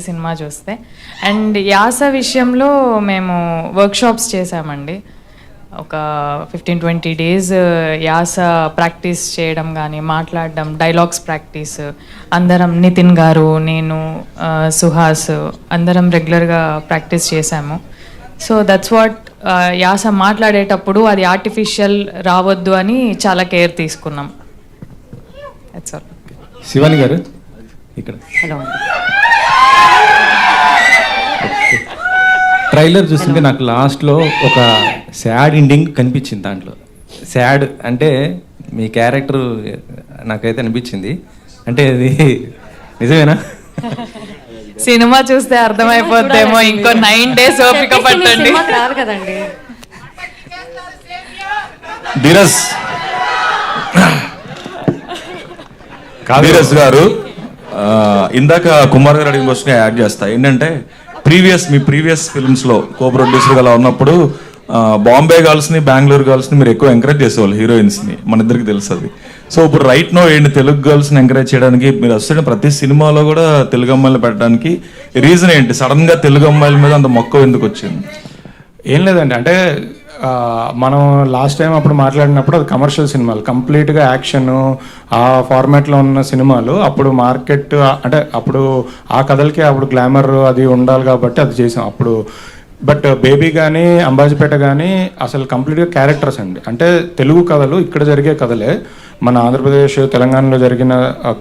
Cinema చూస్తే. And యాస విషయంలో మేము వర్క్షాప్స్ చేసామండి. ఒక 15-20 days యాస ప్రాక్టీస్ చేయడం కానీ, మాట్లాడడం, డైలాగ్స్ ప్రాక్టీస్ అందరం, నితిన్ గారు, నేను, సుహాస్ అందరం రెగ్యులర్గా ప్రాక్టీస్ చేశాము. సో దట్స్ వాట్, యాస మాట్లాడేటప్పుడు అది ఆర్టిఫిషియల్ రావద్దు అని చాలా కేర్ తీసుకున్నాం. That's all. శివాని గారు ఇక్కడ. హలో. ట్రైలర్ చూస్తుంటే నాకు లాస్ట్లో ఒక సాడ్ ఎండింగ్ కనిపించింది. దాంట్లో సాడ్ అంటే మీ క్యారెక్టర్ నాకైతే అనిపించింది. అంటే అది నిజమేనా? సినిమా చూస్తే అర్థమైపోద్దేమో. ఇంకో 9 days ఓపిక పట్టండి. కదండి ధీరజ్ గారు. ఇందాక కుమార్ గారు అడిగిన క్వశ్చన్ యాడ్ చేస్తా. ఏంటంటే మీ ప్రీవియస్ ఫిల్మ్స్లో కో ప్రొడ్యూసర్గా అలా ఉన్నప్పుడు బాంబే గర్ల్స్ని, బెంగళూరు గర్ల్స్ని మీరు ఎక్కువ ఎంకరేజ్ చేసేవాళ్ళు, హీరోయిన్స్ని. మన ఇద్దరికి తెలుసు అది. సో ఇప్పుడు రైట్ నో ఏంటి తెలుగు గర్ల్స్ని ఎంకరేజ్ చేయడానికి మీరు వస్తున్న ప్రతి సినిమాలో కూడా తెలుగు అమ్మాయిలు పెట్టడానికి రీజన్ ఏంటి? సడన్గా తెలుగు అమ్మాయిల మీద అంత మక్కువ ఎందుకు వచ్చింది? ఏం లేదండి, అంటే మనం లాస్ట్ టైం అప్పుడు మాట్లాడినప్పుడు అది కమర్షియల్ సినిమాలు, కంప్లీట్గా యాక్షన్ ఆ ఫార్మాట్లో ఉన్న సినిమాలు. అప్పుడు మార్కెట్ అంటే అప్పుడు ఆ కథలకి అప్పుడు గ్లామర్ అది ఉండాలి కాబట్టి అది చేసాం అప్పుడు. బట్ బేబీ కానీ, అంబాజీపేట కానీ అసలు కంప్లీట్గా క్యారెక్టర్స్ అండి. అంటే తెలుగు కథలు, ఇక్కడ జరిగే కథలే, మన ఆంధ్రప్రదేశ్ తెలంగాణలో జరిగిన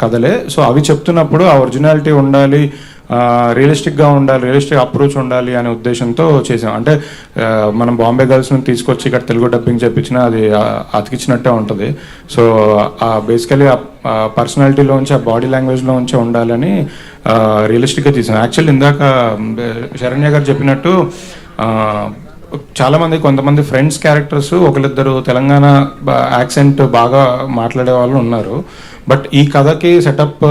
కథలే. సో అవి చెప్తున్నప్పుడు ఆ ఒరిజినాలిటీ ఉండాలి, రియలిస్టిక్గా ఉండాలి, రియలిస్టిక్ అప్రోచ్ ఉండాలి అనే ఉద్దేశంతో చేసాం. అంటే మనం బాంబే గర్ల్స్ని తీసుకొచ్చి ఇక్కడ తెలుగు డబ్బింగ్ చెప్పించినా అది అతికిచ్చినట్టే ఉంటుంది. సో బేసికలీ ఆ పర్సనాలిటీలోంచి, ఆ బాడీ లాంగ్వేజ్లోంచి ఉండాలని రియలిస్టిక్గా తీసాం. యాక్చువల్లీ ఇందాక శరణ్య గారు చెప్పినట్టు చాలామంది, కొంతమంది ఫ్రెండ్స్ క్యారెక్టర్స్ ఒకరిద్దరు తెలంగాణ యాక్సెంట్ బాగా మాట్లాడే వాళ్ళు ఉన్నారు. బట్ ఈ కథకి సెటప్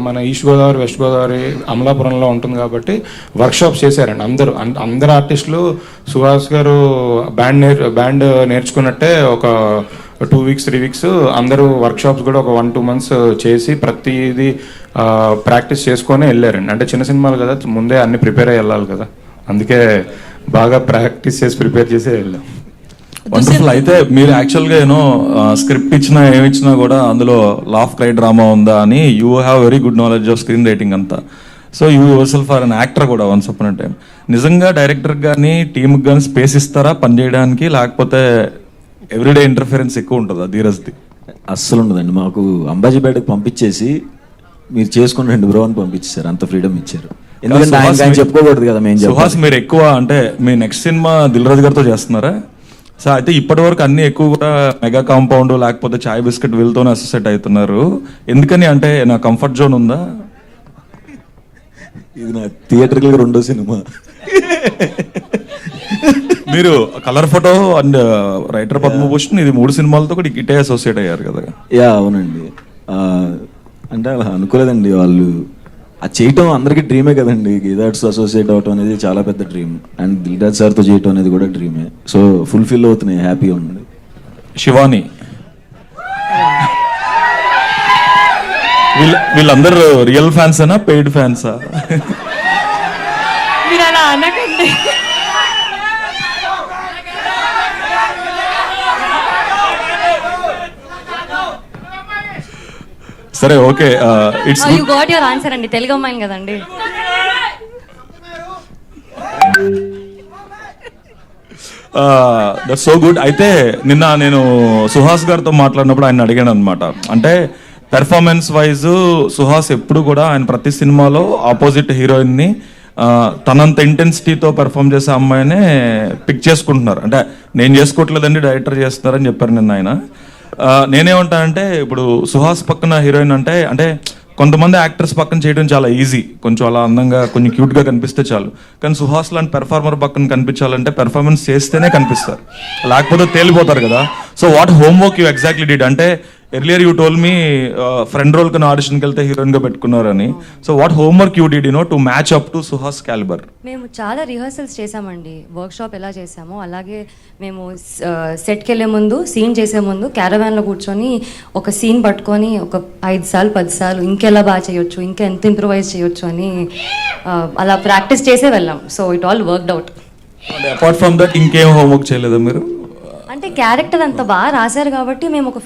మన ఈస్ట్ గోదావరి, వెస్ట్ గోదావరి, అమలాపురంలో ఉంటుంది కాబట్టి వర్క్షాప్స్ చేశారండి అందరు ఆర్టిస్టులు. సుహాస్ గారు బ్యాండ్ నేర్చుకున్నట్టే ఒక 2 weeks 3 weeks అందరూ వర్క్షాప్స్ కూడా ఒక 1-2 months చేసి ప్రతిదీ ప్రాక్టీస్ చేసుకొని వెళ్ళారండి. అంటే చిన్న సినిమాలు కదా, ముందే అన్ని ప్రిపేర్ అయ్యి వెళ్ళాలి కదా, అందుకే బాగా ప్రాక్టీస్ చేసి ప్రిపేర్ చేసి వెళ్ళాం. వండర్ఫుల్. అయితే మీరు యాక్చువల్గా స్క్రిప్ట్ ఇచ్చినా ఏమిచ్చినా కూడా అందులో లాఫ్ క్రై డ్రామా ఉందా అని you have very good knowledge of screen writing అంతా. So you yourself are an actor కూడా వన్స్ అపాన్ ఎ టైం. నిజంగా డైరెక్టర్ కానీ టీమ్కి కానీ స్పేస్ ఇస్తారా పని చేయడానికి, లేకపోతే ఎవ్రీడే ఇంటర్ఫిరెన్స్ ఎక్కువ ఉంటుందా ధీరజ్ది? అస్సలు ఉండదండి. మాకు అంబాజీపేటకు పంపించేసి మీరు చేసుకుని 2 బ్రో అని పంపించారు, అంత ఫ్రీడమ్ ఇచ్చారు. ఎందుకంటే ఆయన చెప్పుకోకూడదు కదా. మేము సుహాస్ మీరు ఎక్కువ అంటే మీ నెక్స్ట్ సినిమా దిల్ రాజు గారితో చేస్తున్నారా? సో అయితే ఇప్పటి వరకు అన్ని ఎక్కువ కూడా మెగా కాంపౌండ్ లేకపోతే చాయ్ బిస్కెట్ వీళ్ళతోనే అసోసియేట్ అవుతున్నారు. ఎందుకని? అంటే నా కంఫర్ట్ జోన్ ఉందా? ఇది నా థియేటర్కి 2వ సినిమా. మీరు colour photo and writer Padma Bhushan, ఇది 3 సినిమాలతో కూడా ఇటే అసోసియేట్ అయ్యారు కదా? యా అవునండి. అంటే అలా అనుకోలేదండి. వాళ్ళు అది చేయటం అందరికీ డ్రీమే కదండి. గీదాట్స్ అసోసియేట్ అవటం అనేది చాలా పెద్ద డ్రీమ్. అండ్ దిల్ రాజు సార్తో చేయటం అనేది కూడా డ్రీమే. సో ఫుల్ఫిల్ అవుతున్నాయి, హ్యాపీగా ఉంది. శివాని, వీళ్ళందరూ రియల్ ఫ్యాన్సేనా, పెయిడ్ ఫ్యాన్సా? మీరు అలా అనకండి. సరే, okay. It's you got your answer అండి. తెలుగు అమ్మాయిని కదండి. That's so good. అయితే నిన్న నేను సుహాస్ గారితో మాట్లాడినప్పుడు ఆయన అడిగాను అనమాట. అంటే పెర్ఫార్మెన్స్ వైజ్ సుహాస్ ఎప్పుడు కూడా ఆయన ప్రతి సినిమాలో ఆపోజిట్ హీరోయిన్ని తనంత ఇంటెన్సిటీతో పెర్ఫామ్ చేసే అమ్మాయినే పిక్ చేసుకుంటున్నారు. అంటే నేను చేసుకోవట్లేదండి, డైరెక్టర్ చేస్తున్నారని చెప్పారు నిన్న ఆయన. నేనేమంటానంటే ఇప్పుడు సుహాస్ పక్కన హీరోయిన్ అంటే కొంతమంది యాక్టర్స్ పక్కన చేయడం చాలా ఈజీ, కొంచెం అలా అందంగా కొంచెం క్యూట్గా కనిపిస్తే చాలు. కానీ సుహాస్ లాంటి పెర్ఫార్మర్ పక్కన కనిపించాలంటే పెర్ఫార్మెన్స్ చేస్తేనే కనిపిస్తారు, లేకపోతే తేలిపోతారు కదా. So what homework you exactly did? అంటే earlier you told me friend role కన్నా ఆడిషన్కి వెళ్తే హీరోయిన్గా పెట్టుకున్నారని. So what homework you did to match up to Suhas calibre? మేము చాలా రిహర్సల్స్ చేసామండి. వర్క్షాప్ ఎలా చేసామో అలాగే మేము సెట్కి వెళ్ళే ముందు, సీన్ చేసే ముందు క్యారవాన్లో కూర్చొని ఒక సీన్ పట్టుకొని ఒక 5 సార్లు 10 సార్లు ఇంకెలా బాగా చేయొచ్చు, ఇంకా ఎంత ఇంప్రూవైజ్ చేయొచ్చు అని అలా ప్రాక్టీస్ చేసే వెళ్ళాం. So it all worked out. Apart from that ఇంకేం హోంవర్క్ చేయలేదా మీరు? అంటే క్యారెక్టర్ అంత బాగా రాశారు కాబట్టి మేము ఒక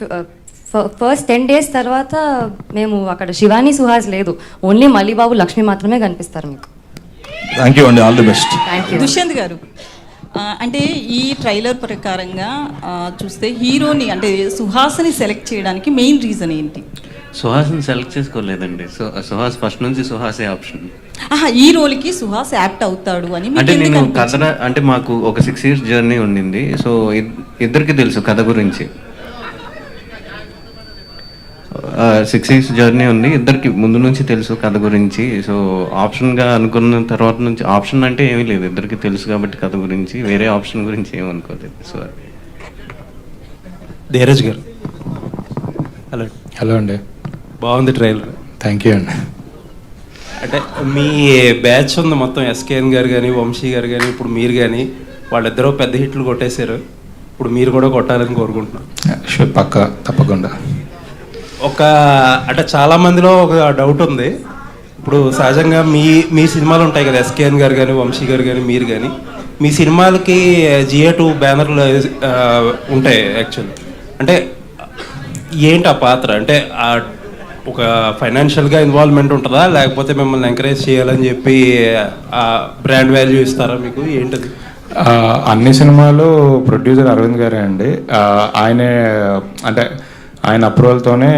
ఫస్ట్ 10 days తర్వాత మేము అక్కడ శివాని సుహాస్ లేదు, ఓన్లీ మల్లిబాబు లక్ష్మి మాత్రమే కనిపిస్తారు మీకు. థ్యాంక్ యూ అండి, all the best. Thank you. Dushyanth గారు, అంటే ఈ ట్రైలర్ ప్రకారంగా చూస్తే హీరోని అంటే సుహాస్ని సెలెక్ట్ చేయడానికి మెయిన్ రీజన్ ఏంటి? సుహాస్ని సెలెక్ట్ చేసుకోలేదండి. సుహాస్ ఫస్ట్ నుంచి సుహాసే ఆప్షన్. ఈ రోల్కి సుహాస్ యాప్ట్ అవుతాడు అని మీకు అంటే ఎందుకు నేను అనిపించింది? కథ అంటే మాకు ఒక 6 years జర్నీ ఉండింది. సో ఇద్దరికి తెలుసు కథ గురించి. 6 years జర్నీ ఉంది, ఇద్దరికి ముందు నుంచి తెలుసు కథ గురించి. సో ఆప్షన్గా అనుకున్న తర్వాత నుంచి ఆప్షన్ అంటే ఏమీ లేదు, ఇద్దరికి తెలుసు కాబట్టి కథ గురించి, వేరే ఆప్షన్ గురించి ఏమనుకోలేదు. సో ధీరజ్ గారు, హలో. హలో అండి. బాగుంది ట్రైలర్. థ్యాంక్ యూ అండి. అంటే మీ బ్యాచ్ ఉంది మొత్తం, ఎస్కేఎన్ గారు కానీ, వంశీ గారు కానీ, ఇప్పుడు మీరు కానీ, వాళ్ళిద్దరూ పెద్ద హిట్లు కొట్టేశారు. ఇప్పుడు మీరు కూడా కొట్టాలని కోరుకుంటున్నాను. షూర్, పక్కా, తప్పకుండా. అంటే చాలా మందిలో ఒక డౌట్ ఉంది. ఇప్పుడు సహజంగా మీ సినిమాలు ఉంటాయి కదా, ఎస్కేఎన్ గారు కానీ, వంశీ గారు కానీ, మీరు కానీ, మీ సినిమాలకి GA2 బ్యానర్లు ఉంటాయి యాక్చువల్లీ. అంటే ఏంటి ఆ పాత్ర? అంటే ఒక ఫైనాన్షియల్గా ఇన్వాల్వ్మెంట్ ఉంటుందా, లేకపోతే మిమ్మల్ని ఎంకరేజ్ చేయాలని చెప్పి బ్రాండ్ వాల్యూ ఇస్తారా మీకు? ఏంటది? అన్ని సినిమాలు ప్రొడ్యూసర్ అరవింద్ గారే అండి. ఆయనే, అంటే ఆయన అప్రూవల్తోనే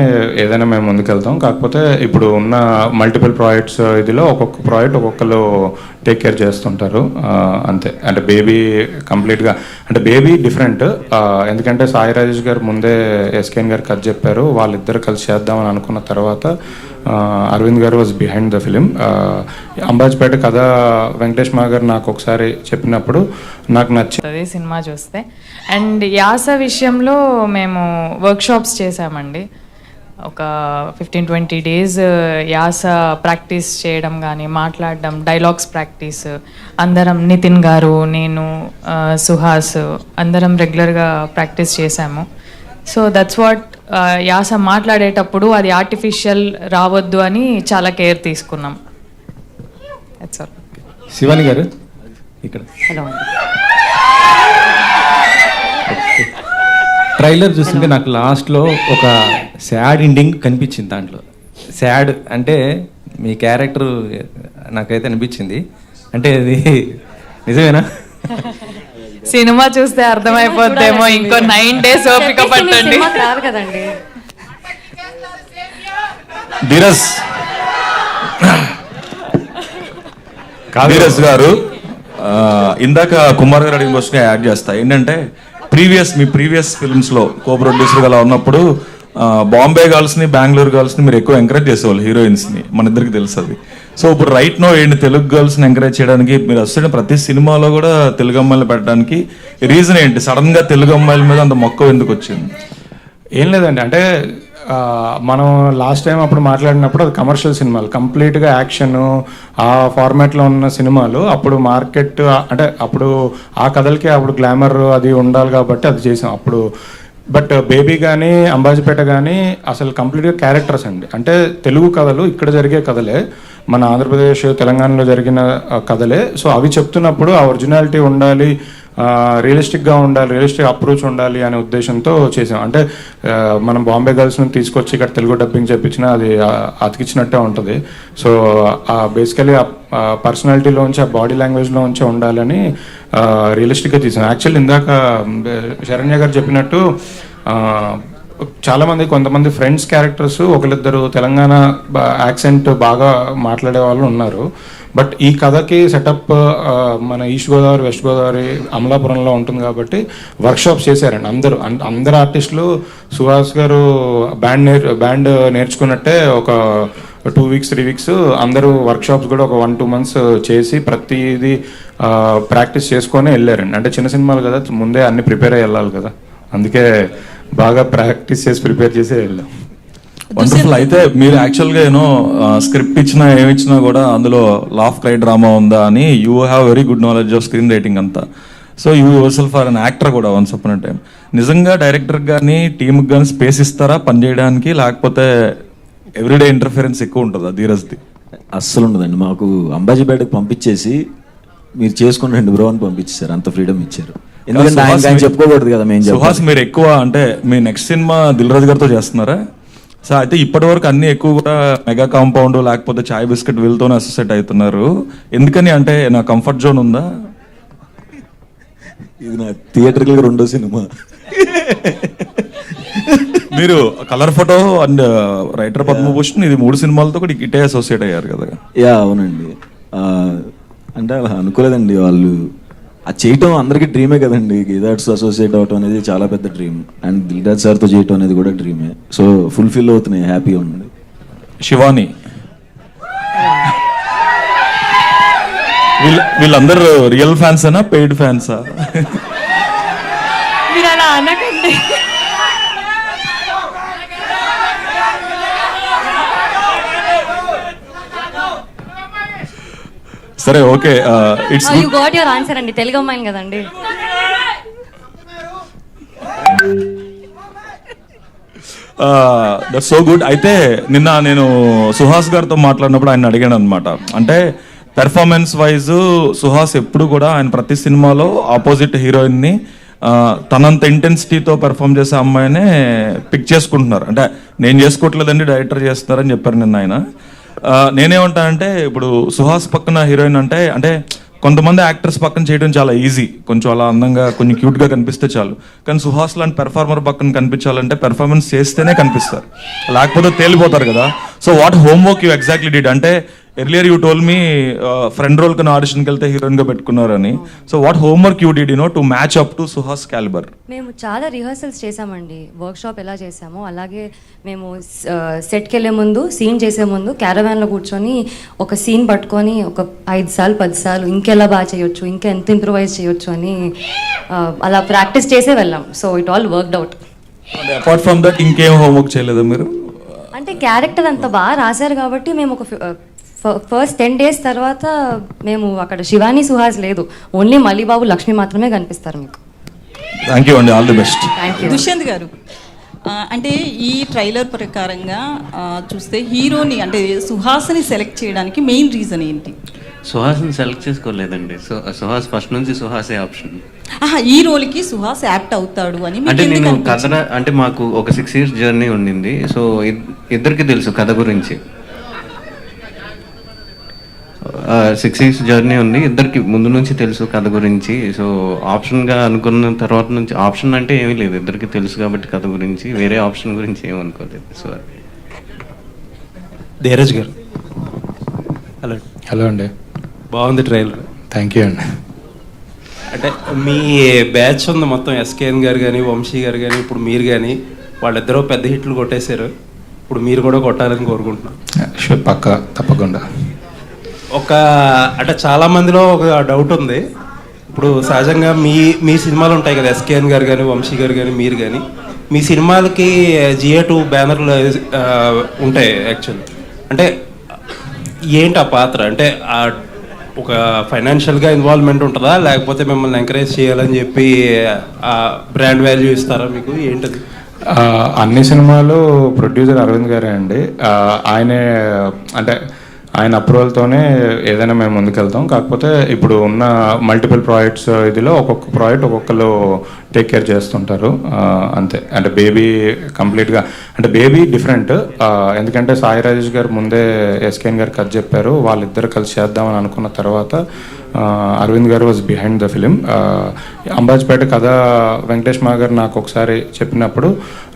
ఏదైనా మేము ముందుకెళ్తాం. కాకపోతే ఇప్పుడు ఉన్న మల్టిపుల్ ప్రాజెక్ట్స్ ఇదిలో ఒక్కొక్క ప్రాజెక్ట్ ఒక్కొక్కరు టేక్ కేర్ చేస్తుంటారు అంతే. అంటే బేబీ కంప్లీట్గా, అంటే బేబీ డిఫరెంట్. ఎందుకంటే సాయి రాజేష్ గారు ముందే ఎస్కేఎన్ గారు కథ చెప్పారు, వాళ్ళిద్దరు కలిసి చేద్దామని అనుకున్న తర్వాత అరవింద్ గారు వాజ్ బిహైండ్ ద ఫిలిం. అంబాజ్పేట కథ వెంకటేష్ మా గారు నాకు ఒకసారి చెప్పినప్పుడు నాకు నచ్చింది సినిమా చూస్తే. అండ్ యాస విషయంలో మేము వర్క్షాప్స్ చేసామండి. ఒక 15-20 days యాస ప్రాక్టీస్ చేయడం కానీ, మాట్లాడడం, డైలాగ్స్ ప్రాక్టీస్ అందరం, నితిన్ గారు, నేను, సుహాస్ అందరం రెగ్యులర్గా ప్రాక్టీస్ చేశాము. సో దట్స్ వాట్, యాస మాట్లాడేటప్పుడు అది ఆర్టిఫిషియల్ రావద్దు అని చాలా కేర్ తీసుకున్నాం. That's all. శివాని గారు ఇక్కడ. హలో అండి. ట్రైలర్ చూస్తుంటే నాకు లాస్ట్లో ఒక సాడ్ ఎండింగ్ కనిపించింది. దాంట్లో సాడ్ అంటే మీ క్యారెక్టర్ నాకైతే అనిపించింది. అంటే అది నిజమేనా? సినిమా చూస్తే అర్థమైపోద్దేమో, ఇంకో 9 days ఓపిక పట్టండి. సినిమాకి రాదు కదండి. ధీరజ్ గారు, ఇందాక కుమార్ గారు అడిగిన క్వశ్చన్ యాడ్ చేస్తా. ఏంటంటే మీ ప్రీవియస్ ఫిల్మ్స్లో కో ప్రొడ్యూసర్గా అలా ఉన్నప్పుడు బాంబే గర్ల్స్ని, బెంగళూరు గర్ల్స్ని మీరు ఎక్కువ ఎంకరేజ్ చేసేవాళ్ళు, హీరోయిన్స్ని, మన ఇద్దరికి తెలుసు అది. సో ఇప్పుడు రైట్ నో ఏంటి తెలుగు గర్ల్స్ని ఎంకరేజ్ చేయడానికి మీరు వస్తున్న ప్రతి సినిమాలో కూడా తెలుగు అమ్మాయిలు పెట్టడానికి రీజన్ ఏంటి? సడన్గా తెలుగు అమ్మాయిల మీద అంత మక్కువ ఎందుకు వచ్చింది? ఏం లేదండి, అంటే మనం లాస్ట్ టైం అప్పుడు మాట్లాడినప్పుడు అది కమర్షియల్ సినిమాలు, కంప్లీట్గా యాక్షన్ ఆ ఫార్మాట్లో ఉన్న సినిమాలు. అప్పుడు మార్కెట్, అంటే అప్పుడు ఆ కథలకి అప్పుడు గ్లామర్ అది ఉండాలి కాబట్టి అది చేసాం అప్పుడు. బట్ బేబీ కానీ, అంబాజీపేట కానీ అసలు కంప్లీట్గా క్యారెక్టర్స్ అండి. అంటే తెలుగు కథలు, ఇక్కడ జరిగే కథలే, మన ఆంధ్రప్రదేశ్ తెలంగాణలో జరిగిన కథలే. సో అవి చెప్తున్నప్పుడు ఆ ఒరిజినాలిటీ ఉండాలి, రియలిస్టిక్గా ఉండాలి, రియలిస్టిక్ అప్రోచ్ ఉండాలి అనే ఉద్దేశంతో చేసాం. అంటే మనం బాంబే గర్ల్స్ని తీసుకొచ్చి ఇక్కడ తెలుగు డబ్బింగ్ చెప్పించినా అది అతికిచ్చినట్టే ఉంటుంది. సో బేసికలీ ఆ పర్సనాలిటీలోంచి, ఆ బాడీ లాంగ్వేజ్లోంచి ఉండాలని రియలిస్టిక్గా తీసాం. యాక్చువల్లీ ఇందాక శరణ్య గారు చెప్పినట్టు చాలామంది, కొంతమంది ఫ్రెండ్స్ క్యారెక్టర్స్ ఒకరిద్దరు తెలంగాణ యాక్సెంట్ బాగా మాట్లాడే వాళ్ళు ఉన్నారు. బట్ ఈ కథకి సెటప్ మన ఈస్ట్ గోదావరి, వెస్ట్ గోదావరి, అమలాపురంలో ఉంటుంది కాబట్టి వర్క్షాప్స్ చేశారండి అందరు ఆర్టిస్టులు. సుహాస్ గారు బ్యాండ్ నేర్చుకున్నట్టే ఒక 2 weeks 3 weeks అందరూ వర్క్షాప్స్ కూడా ఒక 1-2 months చేసి ప్రతిదీ ప్రాక్టీస్ చేసుకొని వెళ్ళారండి. అంటే చిన్న సినిమాలు కదా, ముందే అన్ని ప్రిపేర్ అయ్యి వెళ్ళాలి కదా, అందుకే బాగా ప్రాక్టీస్ చేసి ప్రిపేర్ చేసి వెళ్ళాం. వండర్ఫుల్. అయితే మీరు యాక్చువల్గా ఏమో స్క్రిప్ట్ ఇచ్చినా ఏమి ఇచ్చినా కూడా అందులో లాఫ్ క్రై డ్రామా ఉందా అని you have very good knowledge of screen writing అంతా. So you yourself are an actor కూడా వన్స్ అపాన్ ఎ టైం. నిజంగా డైరెక్టర్ కానీ టీమ్కి కానీ స్పేస్ ఇస్తారా పని చేయడానికి, లేకపోతే ఎవ్రీడే ఇంటర్ఫిరెన్స్ ఎక్కువ ఉంటుందా ధీరజ్ది? అస్సలు ఉండదండి. మాకు అంబాజీపేటకు పంపించేసి మీరు చేసుకుని 2 బ్రో అని పంపించారు, అంత ఫ్రీడమ్ ఇచ్చారు. ఎందుకంటే ఆయన చెప్పుకోకూడదు కదా మేము. సుహాస్ మీరు ఎక్కువ అంటే మీ నెక్స్ట్ సినిమా దిల్ రాజు గారితో చేస్తున్నారా? సో అయితే ఇప్పటి వరకు అన్ని ఎక్కువ కూడా మెగా కాంపౌండ్ లేకపోతే చాయ్ బిస్కెట్ వీళ్ళతోనే అసోసియేట్ అవుతున్నారు. ఎందుకని అంటే నా కంఫర్ట్ జోన్ ఉందా? ఇది నా థియేటర్కి 2వ సినిమా. మీరు colour photo and writer Padma Bhushan ఇది 3 సినిమాలతో కూడా ఇటే అసోసియేట్ అయ్యారు కదా? యా అవునండి. అంటే అలా అనుకోలేదండి. వాళ్ళు అది చేయటం అందరికీ డ్రీమే కదండి. గీదాట్స్ అసోసియేట్ అవటం అనేది చాలా పెద్ద డ్రీమ్. అండ్ దిల్ రాజు సార్తో చేయటం అనేది కూడా డ్రీమే. సో ఫుల్ఫిల్ అవుతున్నాయి, హ్యాపీగా ఉంది. శివాని వీళ్ళందరూ రియల్ ఫ్యాన్సేనా పెయిడ్ ఫ్యాన్సా? మీరు అలా అనకండి. సరే okay, it's you got your answer అండి. తెలుగు అమ్మాయిని కదండి. That's so good. అయితే నిన్న నేను సుహాస్ గారితో మాట్లాడినప్పుడు ఆయన అడిగాను అనమాట. అంటే పెర్ఫార్మెన్స్ వైజ్ సుహాస్ ఎప్పుడు కూడా ఆయన ప్రతి సినిమాలో ఆపోజిట్ హీరోయిన్ని తనంత ఇంటెన్సిటీతో పెర్ఫామ్ చేసే అమ్మాయినే పిక్ చేసుకుంటున్నారు. అంటే నేను చేసుకోవట్లేదండి డైరెక్టర్ చేస్తున్నారని చెప్పారు నిన్న ఆయన. నేనేమంటానంటే ఇప్పుడు సుహాస్ పక్కన హీరోయిన్ అంటే కొంతమంది యాక్టర్స్ పక్కన చేయడం చాలా ఈజీ, కొంచెం అలా అందంగా కొంచెం క్యూట్గా కనిపిస్తే చాలు. కానీ సుహాస్ లాంటి పెర్ఫార్మర్ పక్కన కనిపించాలంటే పెర్ఫార్మెన్స్ చేస్తేనే కనిపిస్తారు, లేకపోతే తేలిపోతారు కదా. So what homework you exactly did? అంటే earlier you told me friend role కన్నా ఆడిషన్కి వెళ్తే హీరోయిన్గా పెట్టుకున్నారని. So what homework you did to match up to Suhas calibre? మేము చాలా రిహర్సల్స్ చేసామండి. వర్క్షాప్ ఎలా చేసామో అలాగే మేము సెట్కి వెళ్ళే ముందు, సీన్ చేసే ముందు క్యారవాన్లో కూర్చొని ఒక సీన్ పట్టుకొని ఒక 5 సార్లు 10 సార్లు ఇంకెలా బాగా చేయొచ్చు, ఇంకా ఎంత ఇంప్రూవైజ్ చేయొచ్చు అని అలా ప్రాక్టీస్ చేసే వెళ్ళాం. So it all worked out. Apart from that ఇంకేం హోంవర్క్ చేయలేదా మీరు? అంటే క్యారెక్టర్ అంత బాగా రాశారు కాబట్టి మేము ఒక ఫస్ట్ 10 days తర్వాత మేము అక్కడ శివాని సుహాస్ లేదు, ఓన్లీ మల్లిబాబు లక్ష్మి మాత్రమే కనిపిస్తారు మీకు. థ్యాంక్ యూ అండి, ఆల్ ది బెస్ట్. దుష్యంత్ గారు, అంటే ఈ ట్రైలర్ ప్రకారంగా చూస్తే హీరోని అంటే సుహాస్ని సెలెక్ట్ చేయడానికి మెయిన్ రీజన్ ఏంటి? సుహాస్ని సెలెక్ట్ చేసుకోలేదండి. సుహాస్ ఫస్ట్ నుంచి సుహాసే ఆప్షన్. ఈ రోల్కి సుహాస్ యాప్ట్ అవుతాడు అని అంటే నేను కథ అంటే మాకు ఒక 6 years జర్నీ ఉండింది. సో ఇద్దరికి తెలుసు కథ గురించి. 6 years జర్నీ ఉంది, ఇద్దరికి ముందు నుంచి తెలుసు కథ గురించి. సో ఆప్షన్గా అనుకున్న తర్వాత నుంచి ఆప్షన్ అంటే ఏమీ లేదు, ఇద్దరికి తెలుసు కాబట్టి కథ గురించి, వేరే ఆప్షన్ గురించి ఏమనుకోలేదు. సో ధీరజ్ గారు హలో. హలో అండి. బాగుంది ట్రైలర్. థ్యాంక్ యూ అండి. అంటే మీ బ్యాచ్ ఉంది మొత్తం, ఎస్కేఎన్ గారు కానీ వంశీ గారు కానీ ఇప్పుడు మీరు కానీ వాళ్ళిద్దరూ పెద్ద హిట్లు కొట్టేశారు. ఇప్పుడు మీరు కూడా కొట్టాలని కోరుకుంటున్నాను. తప్పకుండా. అంటే చాలా మందిలో ఒక డౌట్ ఉంది. ఇప్పుడు సహజంగా మీ సినిమాలు ఉంటాయి కదా, ఎస్కేఎన్ గారు కానీ వంశీ గారు కానీ మీరు కానీ, మీ సినిమాలకి GA2 బ్యానర్లు ఉంటాయి యాక్చువల్లీ. అంటే ఏంటి ఆ పాత్ర? అంటే ఒక ఫైనాన్షియల్గా ఇన్వాల్వ్మెంట్ ఉంటుందా, లేకపోతే మిమ్మల్ని ఎంకరేజ్ చేయాలని చెప్పి బ్రాండ్ వాల్యూ ఇస్తారా మీకు? ఏంటది? అన్ని సినిమాలు ప్రొడ్యూసర్ అరవింద్ గారే అండి. ఆయన అప్రూవల్తోనే ఏదైనా మేము ముందుకెళ్తాం. కాకపోతే ఇప్పుడు ఉన్న మల్టిపుల్ ప్రాజెక్ట్స్ ఇదిలో ఒక్కొక్క ప్రాజెక్ట్ ఒక్కొక్కరు టేక్ కేర్ చేస్తుంటారు అంతే. అంటే బేబీ కంప్లీట్గా అంటే బేబీ డిఫరెంట్. ఎందుకంటే సాయి రాజేష్ గారు ముందే ఎస్కేఎన్ గారు కథ చెప్పారు, వాళ్ళిద్దరు కలిసి చేద్దామని అనుకున్న తర్వాత అరవింద్ గారు was behind the film. Ambajipeta కథ వెంకటేష్ మా గారు నాకు ఒకసారి చెప్పినప్పుడు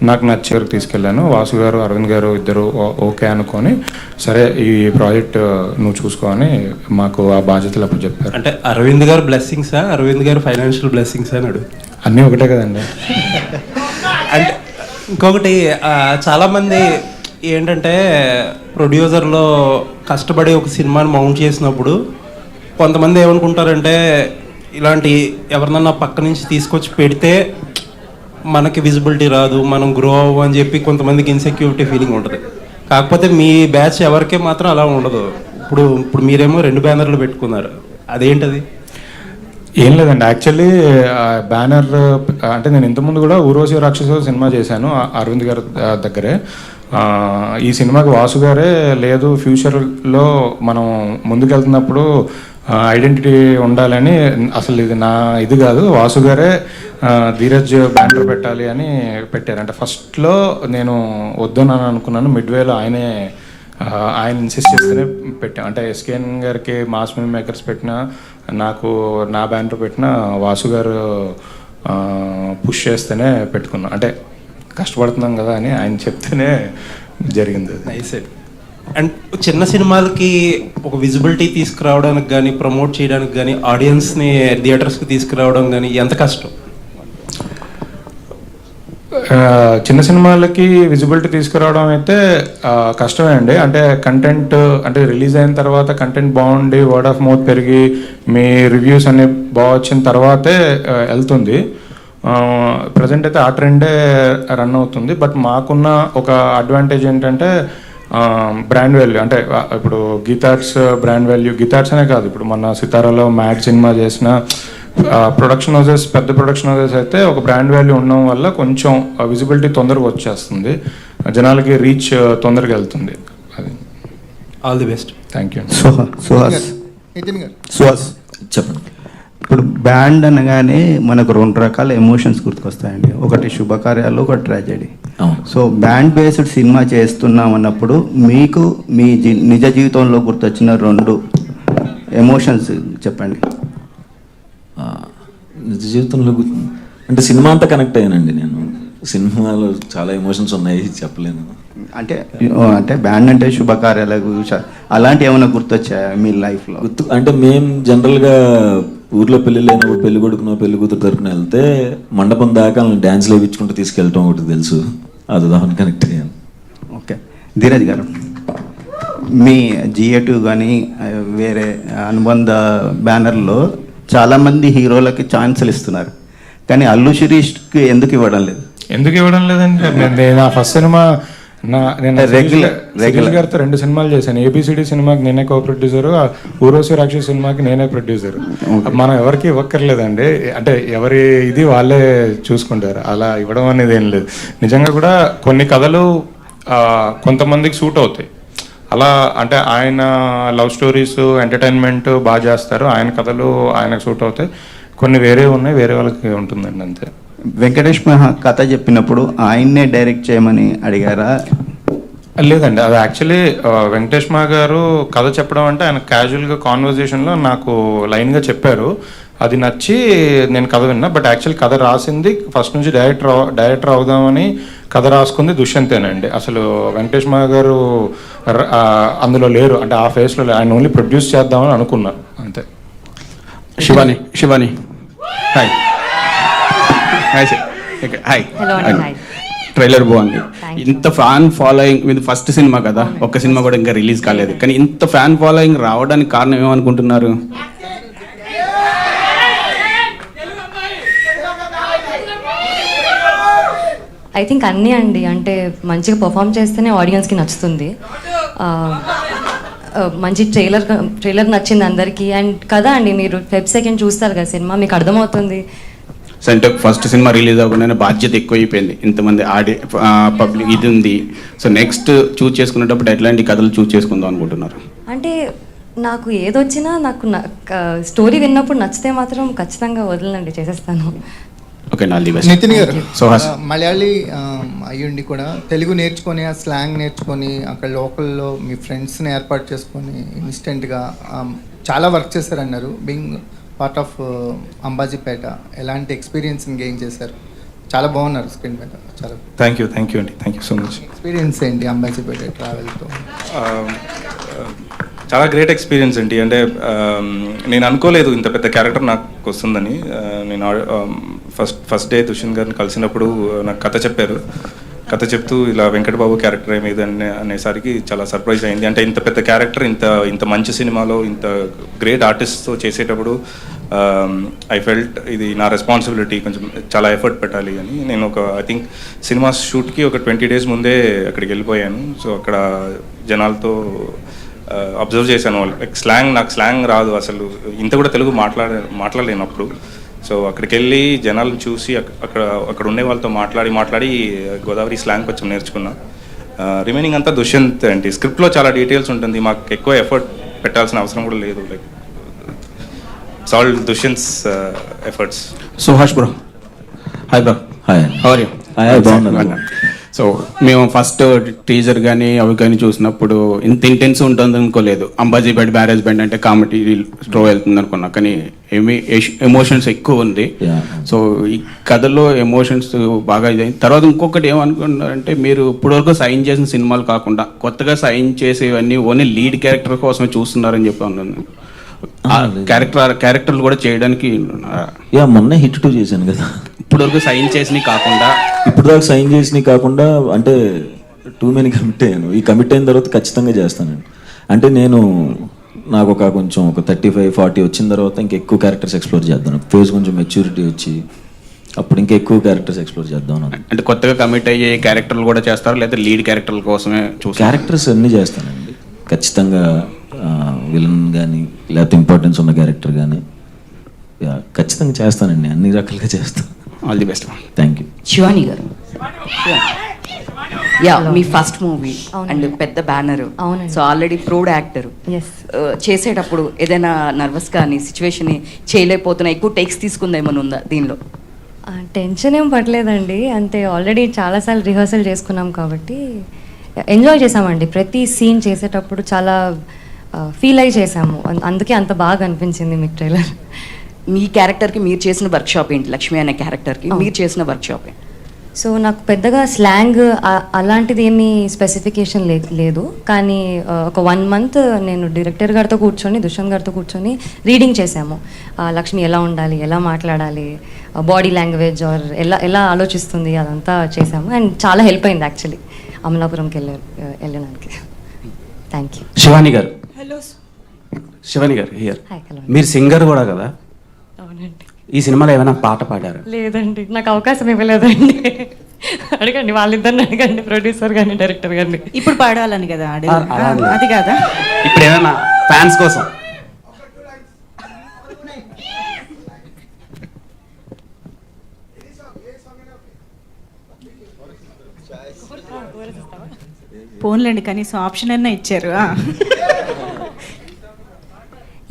నాకు నచ్చేవరకు తీసుకెళ్ళాను. వాసు గారు అరవింద్ గారు ఇద్దరు ఓకే అనుకొని, సరే ఈ ప్రాజెక్ట్ నువ్వు చూసుకో అని మాకు ఆ బాధ్యతలు అప్పుడు చెప్పారు. అంటే అరవింద్ గారు బ్లెస్సింగ్సా, అరవింద్ గారు ఫైనాన్షియల్ బ్లెస్సింగ్సా అని అడుగు? అన్నీ ఒకటే కదండి. అంటే ఇంకొకటి చాలామంది ఏంటంటే ప్రొడ్యూసర్లో కష్టపడి ఒక సినిమాని మౌంట్ చేసినప్పుడు కొంతమంది ఏమనుకుంటారంటే ఇలాంటి ఎవరినన్నా పక్క నుంచి తీసుకొచ్చి పెడితే మనకి విజిబిలిటీ రాదు, మనం గ్రో అవ్వం అని చెప్పి కొంతమందికి ఇన్సెక్యూరిటీ ఫీలింగ్ ఉంటుంది. కాకపోతే మీ బ్యాచ్ ఎవరికే మాత్రం అలా ఉండదు. ఇప్పుడు మీరేమో 2 బ్యానర్లు పెట్టుకున్నారు, అదేంటది? ఏం లేదండి, యాక్చువల్లీ బ్యానర్ అంటే నేను ఇంతకుముందు కూడా ఊర్వశి రాక్షసు సినిమా చేశాను అరవింద్ గారి దగ్గరే. ఈ సినిమాకి వాసు గారే లేదు ఫ్యూచర్లో మనం ముందుకెళ్తున్నప్పుడు ఐడెంటిటీ ఉండాలని, అసలు ఇది నా ఇది కాదు, వాసు గారే ధీరజ్ బ్యానర్ పెట్టాలి అని పెట్టారు. అంటే ఫస్ట్లో నేను వద్దునని అనుకున్నాను, మిడ్వేలో ఆయన ఇన్సిస్ట్ చేస్తేనే పెట్టాం. అంటే ఎస్కేఎన్ గారికి మాస్ మూవీ మేకర్స్ పెట్టినా, నాకు నా బ్యానర్ పెట్టినా వాసు గారు పుష్ చేస్తేనే పెట్టుకున్నాం. అంటే కష్టపడుతున్నాం కదా అని ఆయన చెప్తేనే జరిగింది. నైస్. అండ్ చిన్న సినిమాలకి ఒక విజిబిలిటీ తీసుకురావడానికి కానీ, ప్రమోట్ చేయడానికి కానీ, ఆడియన్స్ని థియేటర్స్కి తీసుకురావడం కానీ ఎంత కష్టం? చిన్న సినిమాలకి విజిబిలిటీ తీసుకురావడం అయితే కష్టమే అండి. అంటే కంటెంట్ అంటే రిలీజ్ అయిన తర్వాత కంటెంట్ బాగుండి వర్డ్ ఆఫ్ మౌత్ పెరిగి మీ రివ్యూస్ అన్ని బాగా వచ్చిన తర్వాతే వెళ్తుంది. ప్రజెంట్ అయితే ఆ ట్రెండే రన్ అవుతుంది. బట్ మాకున్న ఒక అడ్వాంటేజ్ ఏంటంటే బ్రాండ్ వాల్యూ. అంటే ఇప్పుడు గీతార్ట్స్ బ్రాండ్ వాల్యూ, గీతార్ట్స్ అనే కాదు, ఇప్పుడు మన సితారాలో మ్యాడ్ సినిమా చేసిన ప్రొడక్షన్ హౌసెస్, పెద్ద ప్రొడక్షన్ హౌసెస్ అయితే ఒక బ్రాండ్ వాల్యూ ఉండడం వల్ల కొంచెం విజిబిలిటీ తొందరగా వచ్చేస్తుంది, జనాలకి రీచ్ తొందరగా వెళ్తుంది. అది. All the best. Thank you. Suhas చెప్పండి. ఇప్పుడు బ్యాండ్ అనగానే మనకు 2 రకాల ఎమోషన్స్ గుర్తుకొస్తాయండి. ఒకటి శుభకార్యాలు, ఒకటి tragedy. So band based cinema చేస్తున్నాం అన్నప్పుడు మీకు మీ నిజ జీవితంలో గుర్తొచ్చిన 2 ఎమోషన్స్ చెప్పండి. నిజ జీవితంలో అంటే సినిమా అంతా కనెక్ట్ అయ్యానండి నేను. సినిమాలో చాలా ఎమోషన్స్ ఉన్నాయి, చెప్పలేను. అంటే బ్యాండ్ అంటే శుభకార్యాలకు అలాంటి ఏమైనా గుర్తొచ్చాయా మీ లైఫ్లో? అంటే మేము జనరల్గా ఊర్లో పెళ్ళిళ్ళు అయినప్పుడు పెళ్లి కొడుకునో పెళ్లి కూతురు తరపున వెళ్తే మండపం దాకా డ్యాన్స్లు వేయించుకుంటూ తీసుకెళ్ళటం ఒకటి తెలుసు, అది దాని కనెక్ట్ అయ్యాను. ఓకే. ధీరజ్ గారు, మీ GA2 కానీ వేరే అనుబంధ బ్యానర్లో చాలామంది హీరోలకి ఛాన్సులు ఇస్తున్నారు, కానీ అల్లు శిరీష్కి ఎందుకు ఇవ్వడం లేదు? ఎందుకు ఇవ్వడం లేదంటే నేను ఆ ఫస్ట్ సినిమా నేను రెగ్యులర్ గారితో 2 సినిమాలు చేశాను. ABCD సినిమాకి నేనే కో ప్రొడ్యూసరు, ఊర్వశి రాక్షసు సినిమాకి నేనే ప్రొడ్యూసరు. మనం ఎవరికి ఇవ్వక్కర్లేదండి, అంటే ఎవరి ఇది వాళ్ళే చూసుకుంటారు, అలా ఇవ్వడం అనేది ఏం లేదు. నిజంగా కూడా కొన్ని కథలు కొంతమందికి సూట్ అవుతాయి. అలా అంటే ఆయన లవ్ స్టోరీస్ ఎంటర్టైన్మెంట్ బాగా చేస్తారు, ఆయన కథలు ఆయనకు సూట్ అవుతాయి. కొన్ని వేరే ఉన్నాయి, వేరే వాళ్ళకి ఉంటుందండి, అంతే. వెంకటేష్ కథ చెప్పినప్పుడు ఆయన్నే డైరెక్ట్ చేయమని అడిగారా? లేదండి, అది యాక్చువల్లీ వెంకటేష్ మా గారు కథ చెప్పడం అంటే ఆయన క్యాజువల్గా కాన్వర్జేషన్లో నాకు లైన్గా చెప్పారు, అది నచ్చి నేను కథ విన్నా. బట్ యాక్చువల్ కథ రాసింది ఫస్ట్ నుంచి డైరెక్టర్ అవుదామని కథ రాసుకుంది దుష్యంతేనండి. అసలు వెంకటేష్ మా గారు అందులో లేరు, అంటే ఆ ఫేస్లో ఆయన ఓన్లీ ప్రొడ్యూస్ చేద్దామని అనుకున్నారు, అంతే. శివాని హాయ్. హాయ్. ట్రైలర్ బాగుంది. ఇంత ఫ్యాన్ ఫాలోయింగ్ ఇది ఫస్ట్ సినిమా కదా, ఒక్క సినిమా కూడా ఇంకా రిలీజ్ కాలేదు, కానీ ఇంత ఫ్యాన్ ఫాలోయింగ్ రావడానికి కారణం ఏమనుకుంటున్నారు? ఐ థింక్ అన్నీ అండి, అంటే మంచిగా పర్ఫామ్ చేస్తేనే ఆడియన్స్కి నచ్చుతుంది. మంచి ట్రైలర్ నచ్చింది అందరికీ. అండ్ కదా అండి, మీరు Feb 2 చూస్తారు కదా సినిమా, మీకు అర్థమవుతుంది. అంటే ఫస్ట్ సినిమా రిలీజ్ అవ్వగానే బాధ్యత ఎక్కువ అయిపోయింది, ఇంతమంది పబ్లిక్ ఇది ఉంది. సో నెక్స్ట్ చూస్ చేసుకునేటప్పుడు ఎట్లాంటి కథలు చూస్ చేసుకుందాం అనుకుంటున్నారు? అంటే నాకు ఏదొచ్చినా నాకు స్టోరీ విన్నప్పుడు నచ్చితే మాత్రం ఖచ్చితంగా వదలండి, చేసేస్తాను. ఓకే. నితిన్ గారు, మలయాళీ అయ్యుండి కూడా తెలుగు నేర్చుకొని ఆ స్లాంగ్ నేర్చుకొని అక్కడ లోకల్లో మీ ఫ్రెండ్స్ని ఏర్పాటు చేసుకొని ఇన్స్టెంట్గా చాలా వర్క్ చేశారన్నారు. బీయింగ్ పార్ట్ ఆఫ్ అంబాజీపేట ఎలాంటి ఎక్స్పీరియన్స్ని గెయిన్ చేశారు? చాలా బాగున్నారు స్క్రీన్ మీద. చాలా థ్యాంక్ యూ అండి, thank you so much. Experience ఏంటి అంబాజీపేట ట్రావెల్తో? చాలా గ్రేట్ ఎక్స్పీరియన్స్ అండి. అంటే నేను అనుకోలేదు ఇంత పెద్ద క్యారెక్టర్ నాకు వస్తుందని. నేను ఫస్ట్ డే దుష్యంత్ గారిని కలిసినప్పుడు నాకు కథ చెప్పారు. కథ చెప్తూ ఇలా వెంకటబాబు క్యారెక్టర్ ఏమేది అనేసరికి చాలా సర్ప్రైజ్ అయింది. అంటే ఇంత పెద్ద క్యారెక్టర్ ఇంత మంచి సినిమాలో ఇంత గ్రేట్ ఆర్టిస్ట్తో చేసేటప్పుడు ఐ ఫెల్ట్ ఇది నా రెస్పాన్సిబిలిటీ, కొంచెం చాలా ఎఫర్ట్ పెట్టాలి అని నేను ఐ థింక్ సినిమా షూట్కి ఒక 20 days ముందే అక్కడికి వెళ్ళిపోయాను. సో అక్కడ జనాలతో అబ్జర్వ్ చేశాను. నాకు స్లాంగ్ రాదు అసలు, ఇంత కూడా తెలుగు మాట్లాడలేనప్పుడు. సో అక్కడికి వెళ్ళి జనాలను చూసి అక్కడ ఉండే వాళ్ళతో మాట్లాడి గోదావరి స్లాంగ్ కొంచెం నేర్చుకున్నా. రిమైనింగ్ అంతా దుష్యంత్ అంటే స్క్రిప్ట్లో చాలా డీటెయిల్స్ ఉంటుంది, మాకు ఎక్కువ ఎఫర్ట్ పెట్టాల్సిన అవసరం కూడా లేదు. Like it's all Dushyant's efforts. Suhas bro, hi bro. Hi. How are you? బాగున్నాను. సో మేము ఫస్ట్ టీజర్ కానీ అవి కానీ చూసినప్పుడు ఇంత ఇంటెన్స్ ఉంటుంది అనుకోలేదు. అంబాజీపేట బ్యారేజ్ బ్యాండ్ అంటే కామెడీ స్ట్రో వెళ్తుంది అనుకున్నా, కానీ ఎమోషన్స్ ఎక్కువ ఉంది. సో ఈ కథలో ఎమోషన్స్ బాగా ఇదైంది. తర్వాత ఇంకొకటి ఏమనుకున్నారంటే, మీరు ఇప్పటివరకు సైన్ చేసిన సినిమాలు కాకుండా కొత్తగా సైన్ చేసేవన్నీ ఓన్లీ లీడ్ క్యారెక్టర్ కోసమే చూస్తున్నారని చెప్పి అన్నాను. క్యారెక్టర్లు కూడా చేయడానికి మొన్న హిట్ 2 చేశాను కదా. ఇప్పటివరకు సైన్ చేసినవి కాకుండా ఇప్పుడు దాకా సైన్ చేసినవి కాకుండా అంటే టూ మెనీ కమిట్ అయ్యాను. ఈ కమిట్ అయిన తర్వాత ఖచ్చితంగా చేస్తానండి. అంటే నాకు కొంచెం 35-40 వచ్చిన తర్వాత ఇంకెక్కువ క్యారెక్టర్స్ ఎక్స్ప్లోర్ చేద్దాం. ఫేస్ కొంచెం మెచ్యూరిటీ వచ్చి అప్పుడు ఇంకా ఎక్కువ క్యారెక్టర్స్ ఎక్స్ప్లోర్ చేద్దాం. అంటే కొత్తగా కమిట్ అయ్యే క్యారెక్టర్లు కూడా చేస్తారు, లేదా లీడ్ క్యారెక్టర్ల కోసమే క్యారెక్టర్స్ అన్నీ చేస్తానండి ఖచ్చితంగా. విలన్ కానీ లేకపోతే ఇంపార్టెన్స్ ఉన్న క్యారెక్టర్ కానీ ఖచ్చితంగా చేస్తానండి, అన్ని రకాలుగా చేస్తాను. All the best. Thank you. Shivani గారు, మీ ఫస్ట్ మూవీ అండ్ పెద్ద banner, so already proud actor. చేసేటప్పుడు ఏదైనా నర్వస్ కానీ సిచ్యువేషన్ చేయలేకపోతున్నా, ఎక్కువ టేక్స్ తీసుకుందా ఏమైనా ఉందా దీనిలో? టెన్షన్ ఏం పడలేదండి, అంతే. ఆల్రెడీ చాలాసార్లు రిహర్సల్ చేసుకున్నాం కాబట్టి ఎంజాయ్ చేసామండి. ప్రతి సీన్ చేసేటప్పుడు చాలా ఫీల్ అయి చేసాము, అందుకే అంత బాగా అనిపించింది మీకు ట్రైలర్. మీ క్యారెక్టర్కి మీరు చేసిన వర్క్షాప్ ఏంటి? లక్ష్మి అనే క్యారెక్టర్కి మీరు చేసిన వర్క్షాప్ ఏంటి? సో నాకు పెద్దగా స్లాంగ్ అలాంటిది ఏమీ స్పెసిఫికేషన్ లేదు, కానీ ఒక 1 month నేను డైరెక్టర్ గారితో కూర్చొని, దుష్యంత్ గారితో కూర్చొని రీడింగ్ చేశాము. లక్ష్మి ఎలా ఉండాలి, ఎలా మాట్లాడాలి, బాడీ లాంగ్వేజ్ ఆర్ ఎలా ఆలోచిస్తుంది, అదంతా చేశాము. అండ్ చాలా హెల్ప్ అయింది యాక్చువల్లీ అమలాపురంకి వెళ్ళడానికి. Thank you. శివాని గారు. హలో. శివాని గారు హియర్. హాయ్. హలో. మీరు సింగర్ కూడా కదా? అవునండి. ఈ సినిమాలో ఏమైనా పాట పాడారు? లేదండి, నాకు అవకాశం ఇవ్వలేదండి. అడగండి, వాళ్ళిద్దరిని అడగండి, ప్రొడ్యూసర్ కానీ డైరెక్టర్ కానీ. ఇప్పుడు పాడాలని కదా అది కాదా? ఇప్పుడు ఏమైనా ఫ్యాన్స్ కోసం పోన్లేండి, కనీసం ఆప్షన్ అయినా ఇచ్చారు.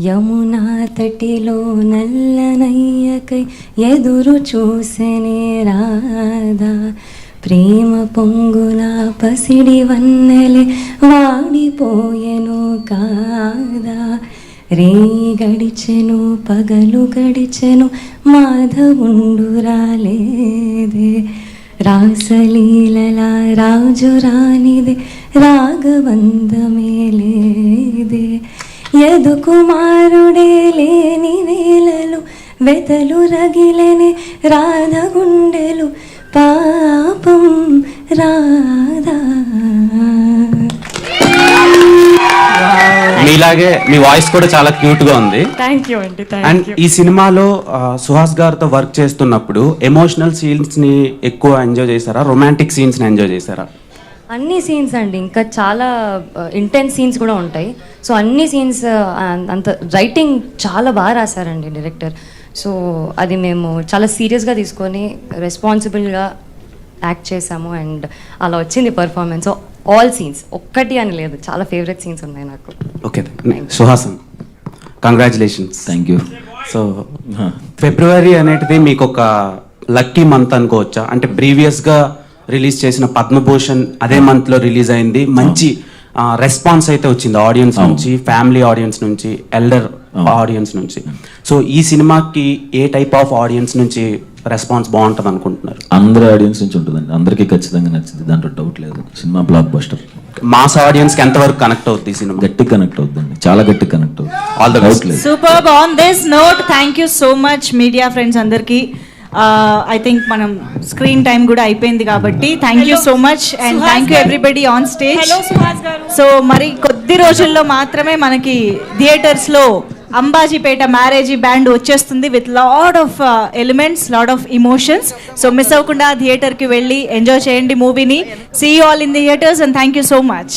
యమునా తటిలో నల్లనయ్యకై ఎదురు చూసెనే రాధా, ప్రేమ పొంగున పసిడి వన్నెలే వాడిపోయెను కాదా, రే గడిచెను పగలు గడిచెను మాధవుండు రాలేదే, రాసలీలలా రాజు రానిదే రాగబంధమే లేదే, యదుకుమారుడే లేని వేళలు వెతలు రగిలెనే రాధ గుండెలు పాపం రాధా. మీలాగే మీ వాయిస్ కూడా చాలా క్యూట్ గా ఉంది. థ్యాంక్ యూ అండి. అండ్ ఈ సినిమాలో సుహాస్ గారితో వర్క్ చేస్తున్నప్పుడు ఎమోషనల్ సీన్స్ ని ఎక్కువ ఎంజాయ్ చేశారా, రొమాంటిక్ సీన్స్ ని ఎంజాయ్ చేశారా? అన్ని సీన్స్ అండి, ఇంకా చాలా ఇంటెన్స్ సీన్స్ కూడా ఉంటాయి. సో అన్ని సీన్స్ అంత రైటింగ్ చాలా బాగా రాశారండి డైరెక్టర్. సో అది మేము చాలా సీరియస్గా తీసుకొని రెస్పాన్సిబుల్గా యాక్ట్ చేసాము, అండ్ అలా వచ్చింది పర్ఫార్మెన్స్. ఆల్ సీన్స్ ఒక్కటి అని లేదు, చాలా ఫేవరెట్ సీన్స్ ఉన్నాయి నాకు. ఓకే సుహాసన్, కంగ్రాచులేషన్స్. Thank you. సో ఫిబ్రవరి అనేది మీకు ఒక లక్కీ మంత్ అనుకోవచ్చా? అంటే ప్రీవియస్గా రిలీజ్ చేసిన పద్మభూషణ్ అదే మంత్లో రిలీజ్ అయింది, మంచి రెస్పాన్స్ అయితే వచ్చింది ఆడియన్స్ నుంచి, ఫ్యామిలీ ఆడియన్స్ నుంచి, ఎల్డర్ ఆడియన్స్ నుంచి. సో ఈ సినిమాకి ఏ టైప్ ఆఫ్ ఆడియన్స్ నుంచి రెస్పాన్స్ బాగుంటుంది అనుకుంటున్నారు? అందరి ఆడియన్స్ నుంచి ఉంటుందండి, అందరికీ ఖచ్చితంగా నచ్చింది, దాంట్లో డౌట్ లేదు. Cinema block buster. Mass audience కి ఎంతవరకు కనెక్ట్ అవుతుంది ఈ సినిమా? గట్టి కనెక్ట్ అవుతుందండి, చాలా గట్టి కనెక్ట్ అవుతుంది. All the best. Super. On this note thank you so much media friends అందరికీ. ఐ థింక్ మనం స్క్రీన్ టైం కూడా అయిపోయింది కాబట్టి థ్యాంక్ యూ సో మచ్ and thank you everybody on stage. So మరి కొద్ది రోజుల్లో మాత్రమే మనకి థియేటర్స్లో అంబాజీపేట మ్యారేజీ బ్యాండ్ వచ్చేస్తుంది with lot of elements, lot of emotions. So miss అవ్వకుండా థియేటర్కి వెళ్ళి ఎంజాయ్ చేయండి మూవీని. See you all in theatres and thank you so much.